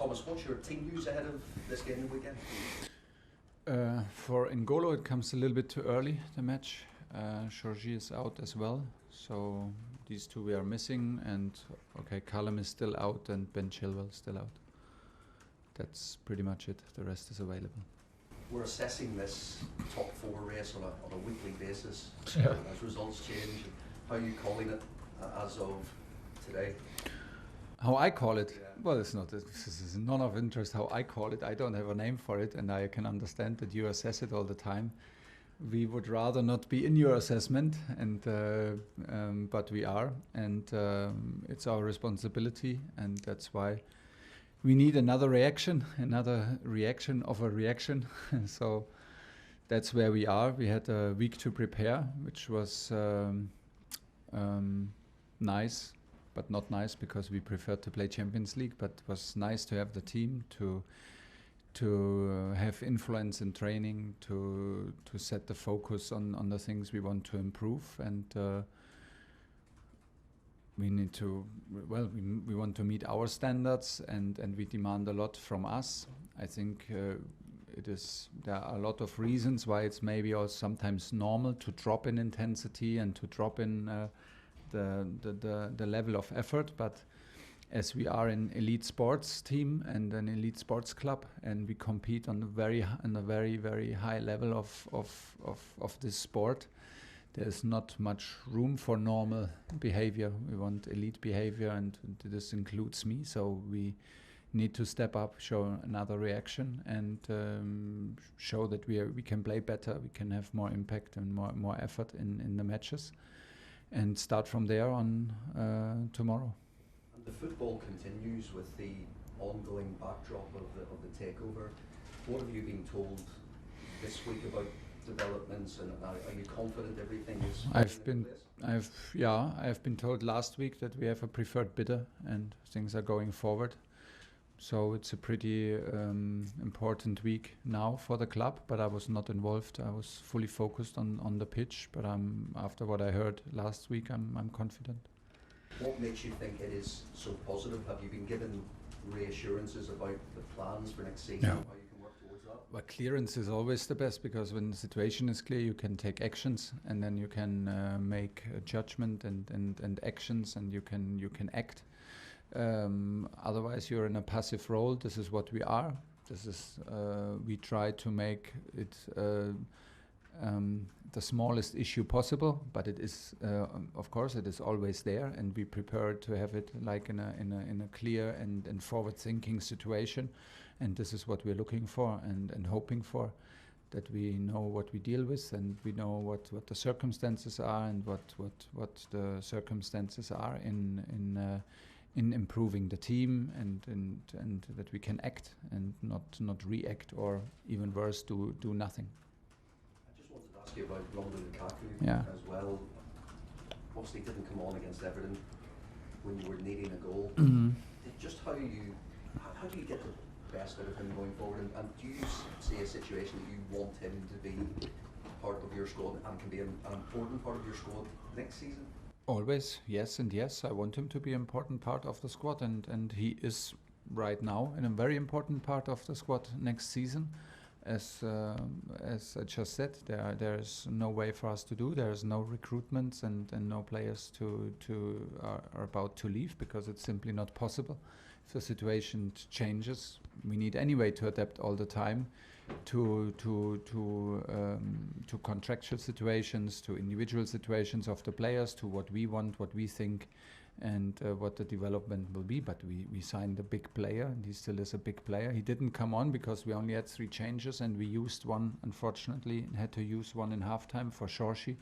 Thomas, what's your team news ahead of this game the weekend? For N'Golo, it comes a little bit too early, the match. Georgie is out as well, so these two we are missing. And okay, Callum is still out and Ben Chilwell is still out. That's pretty much it. The rest is available. We're assessing this top four race on a weekly basis as results change. How are you calling it as of today? How I call it? Yeah. Well, it's not. This is none of interest how I call it. I don't have a name for it, and I can understand that you assess it all the time. We would rather not be in your assessment, and but we are, and it's our responsibility, and that's why we need another reaction of a reaction. So that's where we are. We had a week to prepare, which was nice. But not nice because we preferred to play Champions League. But it was nice to have the team, to have influence in training, to set the focus on the things we want to improve, and we need to. Well, we want to meet our standards, and we demand a lot from us. I think there are a lot of reasons why it's maybe also sometimes normal to drop in intensity and to drop in. The level of effort, but as we are an elite sports team and an elite sports club, and we compete on a very very high level of this sport, there's not much room for normal behavior. We want elite behavior, and this includes me. So we need to step up, show another reaction, and show that we can play better, we can have more impact and more effort in the matches. And start from there on tomorrow. And the football continues with the ongoing backdrop of the takeover. What have you been told this week about developments, and are you confident everything is? I've been told last week that we have a preferred bidder and things are going forward. So it's a pretty important week now for the club, but I was not involved. I was fully focused on the pitch, but after what I heard last week, I'm confident. What makes you think it is so positive? Have you been given reassurances about the plans for next season, how you can work towards that? Well, clearance is always the best, because when the situation is clear, you can take actions, and then you can make a judgment and actions, and you can act. Otherwise you're in a passive role. This is what we are. This is we try to make it the smallest issue possible, but it is of course it is always there, and we prepare to have it like in a clear and forward thinking situation, and this is what we're looking for and hoping for, that we know what we deal with, and we know what the circumstances are, and what the circumstances are in improving the team, and that we can act and not react, or even worse, do nothing. I just wanted to ask you about Lukaku as well. Obviously didn't come on against Everton when you were needing a goal. Mm-hmm. Just how do you get the best out of him going forward, and do you see a situation that you want him to be part of your squad and can be an important part of your squad next season? Always, yes and yes. I want him to be an important part of the squad, and he is right now in a very important part of the squad next season. As I just said, there is no way for us to do. There is no recruitments and no players are about to leave, because it's simply not possible. If the situation changes, we need anyway to adapt all the time to contractual situations, to individual situations of the players, to what we want, what we think, and what the development will be. But we signed a big player, and he still is a big player. He didn't come on because we only had 3 changes, and we used one, unfortunately, and had to use one in halftime for Georgie.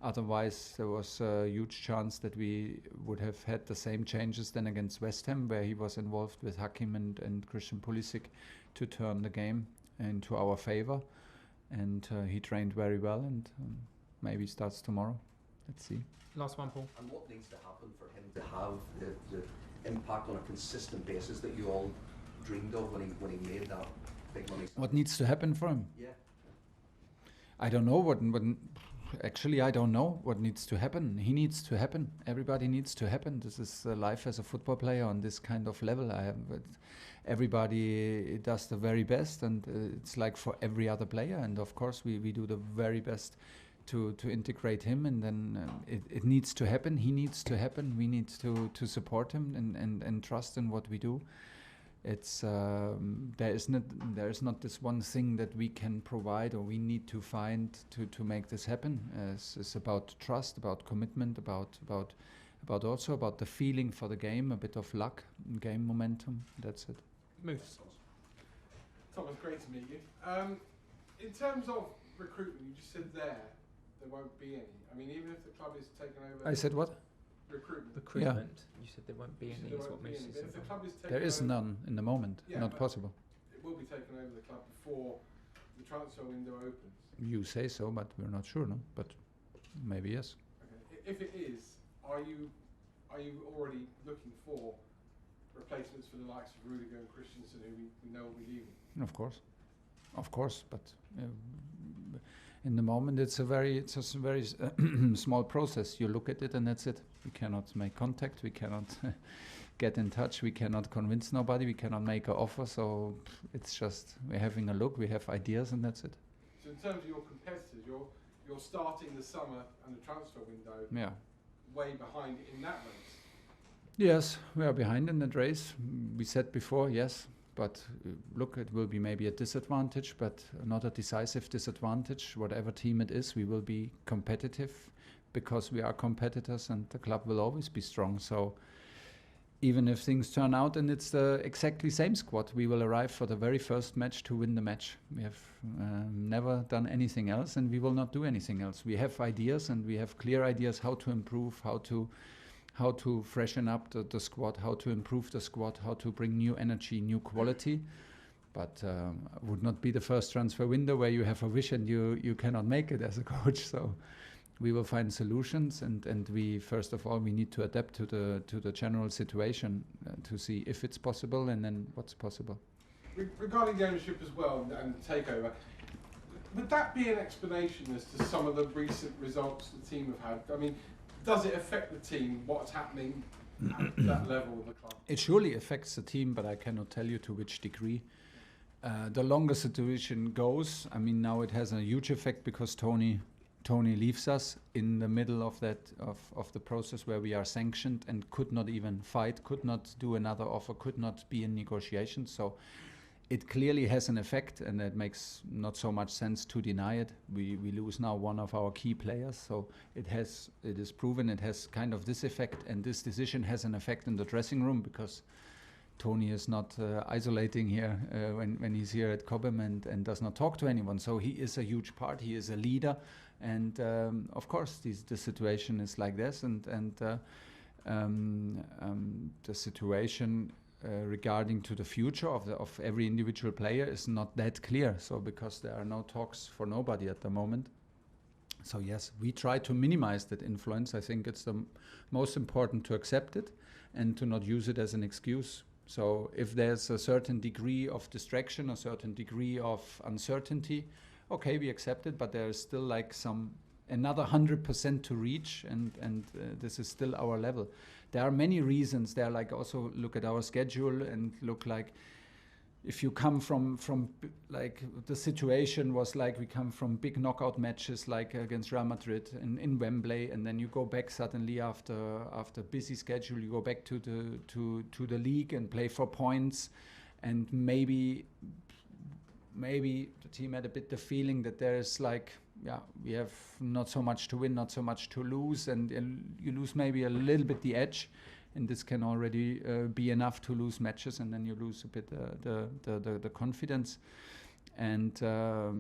Otherwise, there was a huge chance that we would have had the same changes then against West Ham, where he was involved with Hakim and Christian Pulisic to turn the game into our favor. And he trained very well, and maybe starts tomorrow. Let's see. Last one, Paul. And what needs to happen for him to have the impact on a consistent basis that you all dreamed of when he made that big money? What needs to happen for him? Yeah. I don't know what Actually, I don't know what needs to happen. He needs to happen. Everybody needs to happen. This is life as a football player on this kind of level. Everybody does the very best, and it's like for every other player. And of course, we do the very best to integrate him. And then it needs to happen. He needs to happen. We need to support him and trust in what we do. It's there is not this one thing that we can provide or we need to find to make this happen. It's about trust, about commitment, about also about the feeling for the game, a bit of luck, game momentum. That's it. Moves. Thomas, great to meet you. In terms of recruitment, you just said there won't be any. I mean, even if the club is taken over. I said what? Recruitment. Yeah. You said there won't be any. Is what Moose said. If the club is taken there is none in the moment. Yeah, not possible. It will be taken over the club before the transfer window opens. You say so, but we're not sure, no? But maybe yes. Okay. If it is, are you already looking for replacements for the likes of Rudiger and Christensen, who we know will be leaving? Of course, but in the moment it's a very small process. You look at it and that's it. We cannot make contact. We cannot get in touch. We cannot convince nobody. We cannot make an offer. So it's just we're having a look. We have ideas and that's it. So in terms of your competitors, you're starting the summer and the transfer window. Yeah. Way behind in that race. Yes, we are behind in that race. We said before, yes. But look, it will be maybe a disadvantage, but not a decisive disadvantage. Whatever team it is, we will be competitive because we are competitors and the club will always be strong. So even if things turn out and it's the exactly same squad, we will arrive for the very first match to win the match. We have never done anything else and we will not do anything else. We have ideas and we have clear ideas how to improve, how to freshen up the squad, how to improve the squad, how to bring new energy, new quality. But would not be the first transfer window where you have a wish and you cannot make it as a coach. So we will find solutions, and we first of all we need to adapt to the general situation to see if it's possible and then what's possible. Regarding the ownership as well and the takeover, would that be an explanation as to some of the recent results the team have had? I mean, does it affect the team, what's happening at that level of the club? It surely affects the team, but I cannot tell you to which degree. The longer situation goes, I mean, now it has a huge effect because Tony leaves us in the middle of that of the process where we are sanctioned and could not even fight, could not do another offer, could not be in negotiations. So it clearly has an effect, and it makes not so much sense to deny it. We lose now one of our key players, so it is proven it has kind of this effect, and this decision has an effect in the dressing room because Tony is not isolating here when he's here at Cobham and does not talk to anyone. So he is a huge part. He is a leader, and of course the situation is like this, and the situation regarding to the future of every individual player is not that clear. So because there are no talks for nobody at the moment. So yes, we try to minimize that influence. I think it's the most important to accept it and to not use it as an excuse. So if there's a certain degree of distraction, a certain degree of uncertainty, okay, we accept it, but there is still like another 100% to reach, and this is still our level. There are many reasons. There, like also look at our schedule and look like if you come from like the situation was like we come from big knockout matches like against Real Madrid in Wembley, and then you go back suddenly after busy schedule, you go back to the league and play for points, and maybe the team had a bit the feeling that there is like, yeah, we have not so much to win, not so much to lose, and you lose maybe a little bit the edge, and this can already be enough to lose matches, and then you lose a bit the confidence. And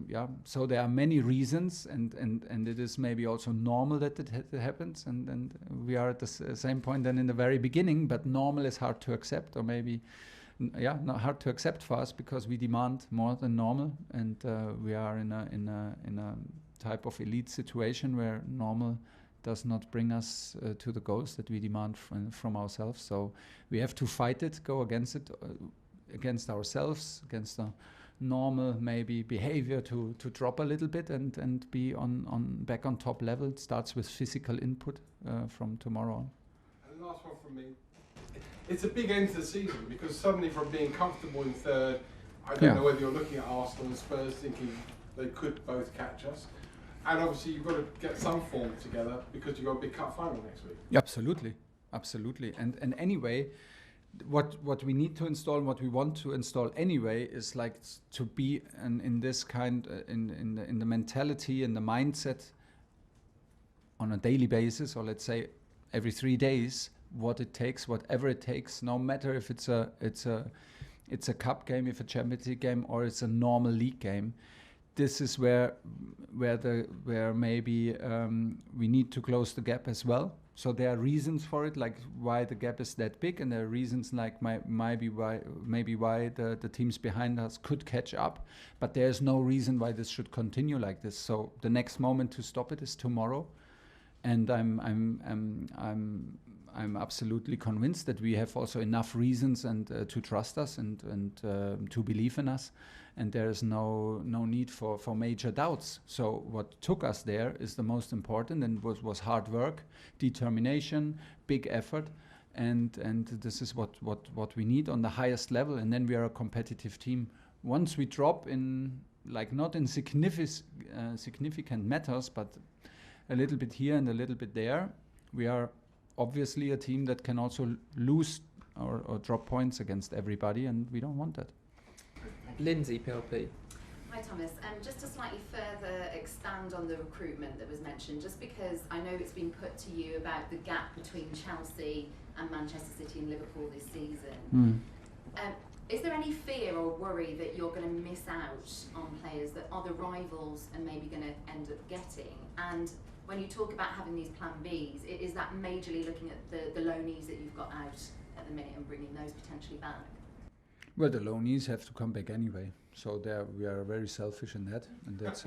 yeah, so there are many reasons, and it is maybe also normal that it happens, and we are at the same point than in the very beginning, but normal is hard to accept, or maybe not hard to accept for us because we demand more than normal, and we are in a type of elite situation where normal does not bring us to the goals that we demand from ourselves. So we have to fight it, go against it, against ourselves, against the normal maybe behavior to drop a little bit and be on back on top level. It starts with physical input from tomorrow on. And the last one from me. It's a big end to the season because suddenly from being comfortable in third, I don't know whether you're looking at Arsenal and Spurs thinking they could both catch us. And obviously you've got to get some form together because you've got a big cup final next week. Absolutely. And anyway, what we need to install, what we want to install anyway, is like to be in this kind in the mentality and the mindset on a daily basis, or let's say every 3 days, what it takes, whatever it takes, no matter if it's a cup game, if a Champions League game, or it's a normal league game. This is where maybe we need to close the gap as well. So there are reasons for it, like why the gap is that big, and there are reasons like maybe why the teams behind us could catch up. But there's no reason why this should continue like this. So the next moment to stop it is tomorrow, and I'm absolutely convinced that we have also enough reasons and to trust us and to believe in us, and there is no need for major doubts. So what took us there is the most important, and was hard work, determination, big effort, and this is what we need on the highest level, and then we are a competitive team. Once we drop in, like, not in significant matters, but a little bit here and a little bit there, we are obviously a team that can also lose or drop points against everybody, and we don't want that. Lindsay, PLP. Hi Thomas, just to slightly further expand on the recruitment that was mentioned, just because I know it's been put to you about the gap between Chelsea and Manchester City and Liverpool this season. Is there any fear or worry that you're going to miss out on players that other rivals are maybe going to end up getting? And when you talk about having these plan Bs, is that majorly looking at the loanees that you've got out at the minute and bringing those potentially back? Well, the loanees have to come back anyway. So there we are very selfish in that, and that's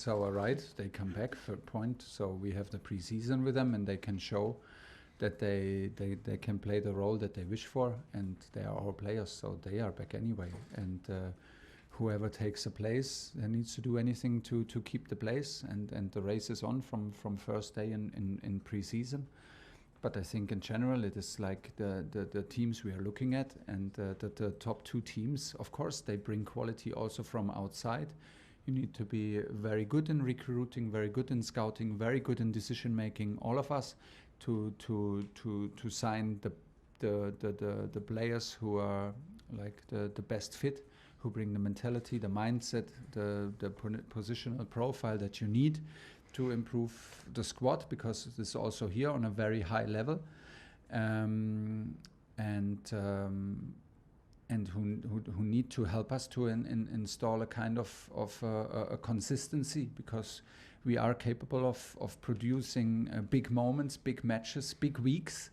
our right. They come back for a point. So we have the pre-season with them, and they can show that they can play the role that they wish for, and they are our players, so they are back anyway. And whoever takes a place needs to do anything to keep the place, and the race is on from first day in pre-season. But I think in general it is like the teams we are looking at, and the top two teams, of course, they bring quality also from outside. You need to be very good in recruiting, very good in scouting, very good in decision making, all of us, to sign the players who are like the best fit, who bring the mentality, the mindset, the positional profile that you need to improve the squad, because it is also here on a very high level, and who need to help us to install a kind of a consistency, because we are capable of producing big moments, big matches, big weeks,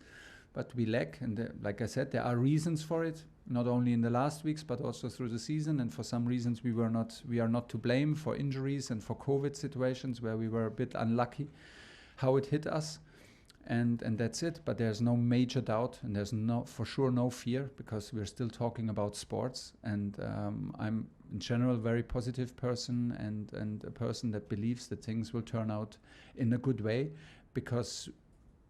but we lack, and like I said, there are reasons for it, not only in the last weeks but also through the season, and for some reasons we are not to blame, for injuries and for COVID situations where we were a bit unlucky how it hit us, and that's it. But there's no major doubt, and there's for sure no fear, because we're still talking about sports, and I'm in general a very positive person, and a person that believes that things will turn out in a good way, because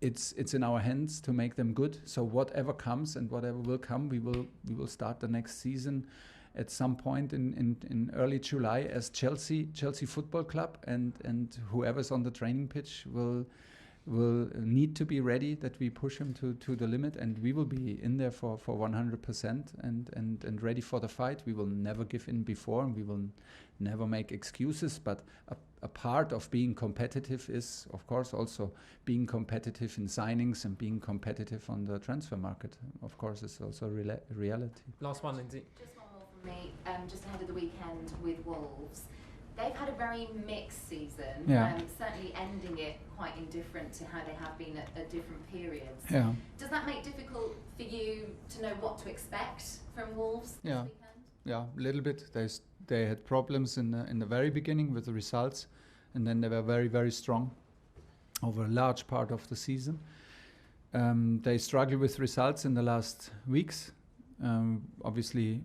it's in our hands to make them good. So whatever comes and whatever will come, we will start the next season at some point in early July as Chelsea Football Club, and whoever's on the training pitch will need to be ready, that we push him to the limit, and we will be in there for 100% and ready for the fight. We will never give in before, and we will never make excuses, but a part of being competitive is, of course, also being competitive in signings and being competitive on the transfer market. Of course, it's also a reality. Last one, Lindsay. Just one more from me, just ahead of the weekend with Wolves. They've had a very mixed season, certainly ending it quite indifferent to how they have been at different periods. Yeah. Does that make it difficult for you to know what to expect from Wolves this weekend? Yeah, a little bit. They had problems in the very beginning with the results, and then they were very, very strong over a large part of the season. They struggled with results in the last weeks, Obviously,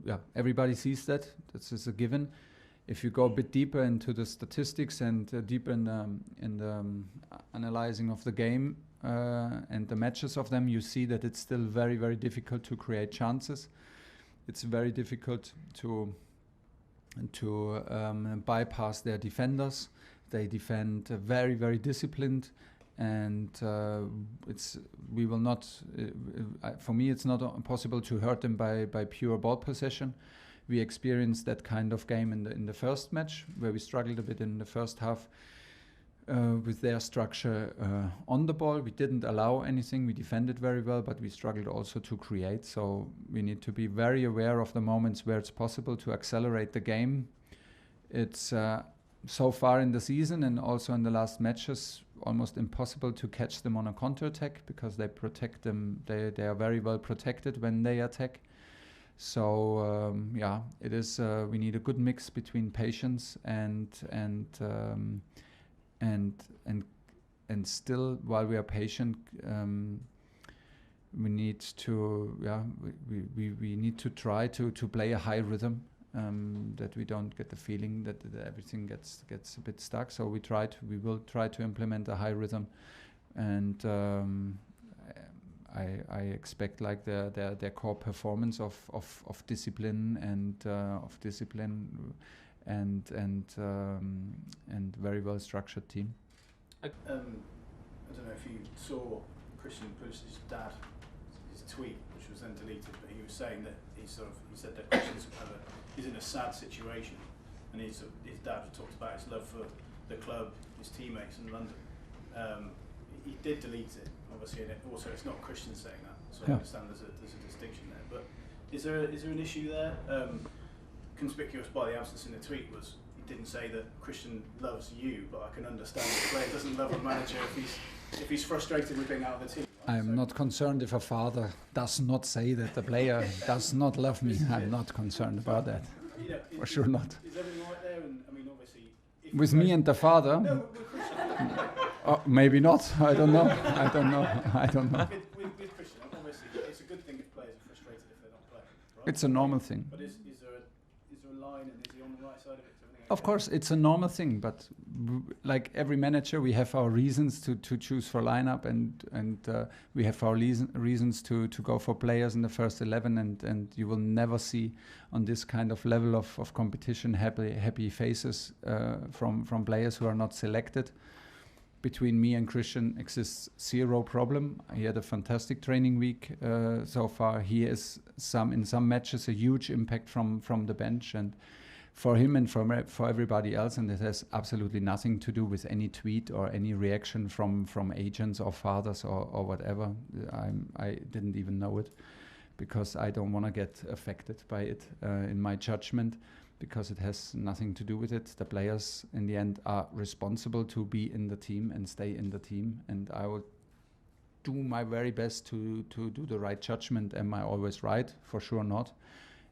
yeah, everybody sees that. This is a given. If you go a bit deeper into the statistics and deeper in the analyzing of the game and the matches of them, you see that it's still very, very difficult to create chances. It's very difficult to bypass their defenders. They defend very, very disciplined, and we will not. For me, it's not possible to hurt them by pure ball possession. We experienced that kind of game in the first match, where we struggled a bit in the first half with their structure on the ball. We didn't allow anything. We defended very well, but we struggled also to create. So we need to be very aware of the moments where it's possible to accelerate the game. It's so far in the season and also in the last matches almost impossible to catch them on a counter-attack, because they protect them. They are very well protected when they attack. So yeah, it is. We need a good mix between patience and still, while we are patient, we need to we need to try to play a high rhythm, that we don't get the feeling that everything gets a bit stuck. So we will try to implement a high rhythm, and I expect like their core performance of discipline and very well structured team. I don't know if you saw Christian Pulisic's dad, his tweet, which was then deleted, but he was saying that he said that Christian's he's in a sad situation, and his dad talked about his love for the club, his teammates in London. He did delete it, obviously, and also it's not Christian saying that, so I understand there's a distinction there. But is there an issue there? Conspicuous by the absence in the tweet was he didn't say that Christian loves you, but I can understand the player doesn't love a manager if he's frustrated with being out of the team. Right? I'm not concerned if a father does not say that the player does not love me. I'm not concerned about that. For sure not. Is everything right there? And I mean, obviously, with me and the father. No, with Christian. Oh, maybe not. I don't know. With Christian, obviously, it's a good thing if players are frustrated if they're not playing. Right? It's a normal thing. But is there a line, and is he on the right side of it? Of course, it's a normal thing, but like every manager, we have our reasons to choose for lineup, and we have our reasons to go for players in the first 11, and you will never see on this kind of level of competition happy faces from players who are not selected. Between me and Christian exists zero problem. He had a fantastic training week so far. He is in some matches a huge impact from the bench, and for him and for everybody else, and it has absolutely nothing to do with any tweet or any reaction from agents or fathers or whatever. I didn't even know it, because I don't want to get affected by it in my judgment, because it has nothing to do with it. The players in the end are responsible to be in the team and stay in the team, and I will do my very best to do the right judgment. Am I always right? For sure not.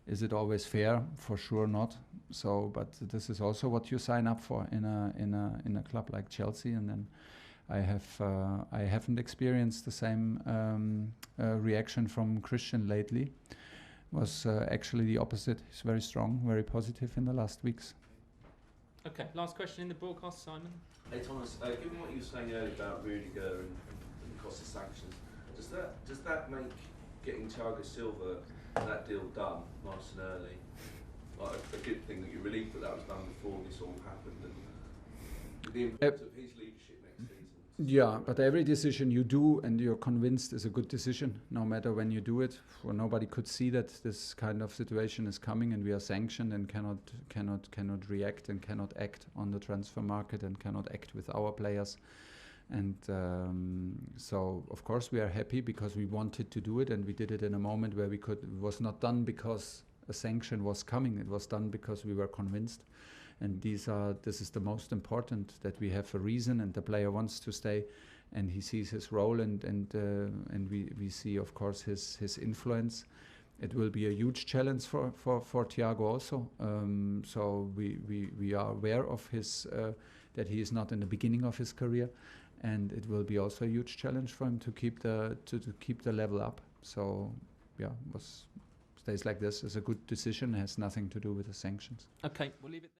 Is it always fair? For sure not. So, but this is also what you sign up for in a club like Chelsea. And then I haven't experienced the same reaction from Christian lately. Was actually the opposite. He's very strong, very positive in the last weeks. Okay, last question in the broadcast, Simon. Hey Thomas, given what you were saying earlier about Rudiger and the cost of sanctions, does that make getting Thiago Silva that deal done nice and early? Like a good thing that you're relieved that was done before this all happened, and the impact of his leadership next season? Yeah, but every decision you do and you're convinced is a good decision, no matter when you do it. For nobody could see that this kind of situation is coming, and we are sanctioned and cannot react and cannot act on the transfer market and cannot act with our players. And so, of course, we are happy because we wanted to do it, and we did it in a moment where we could. It was not done because a sanction was coming. It was done because we were convinced. And this is the most important, that we have a reason, and the player wants to stay, and he sees his role, and we see, of course, his influence. It will be a huge challenge for Thiago also. So we are aware of his that he is not in the beginning of his career. And it will be also a huge challenge for him to keep the level up. So, yeah, was stays like this. It's a good decision. It has nothing to do with the sanctions. Okay, we'll leave it there.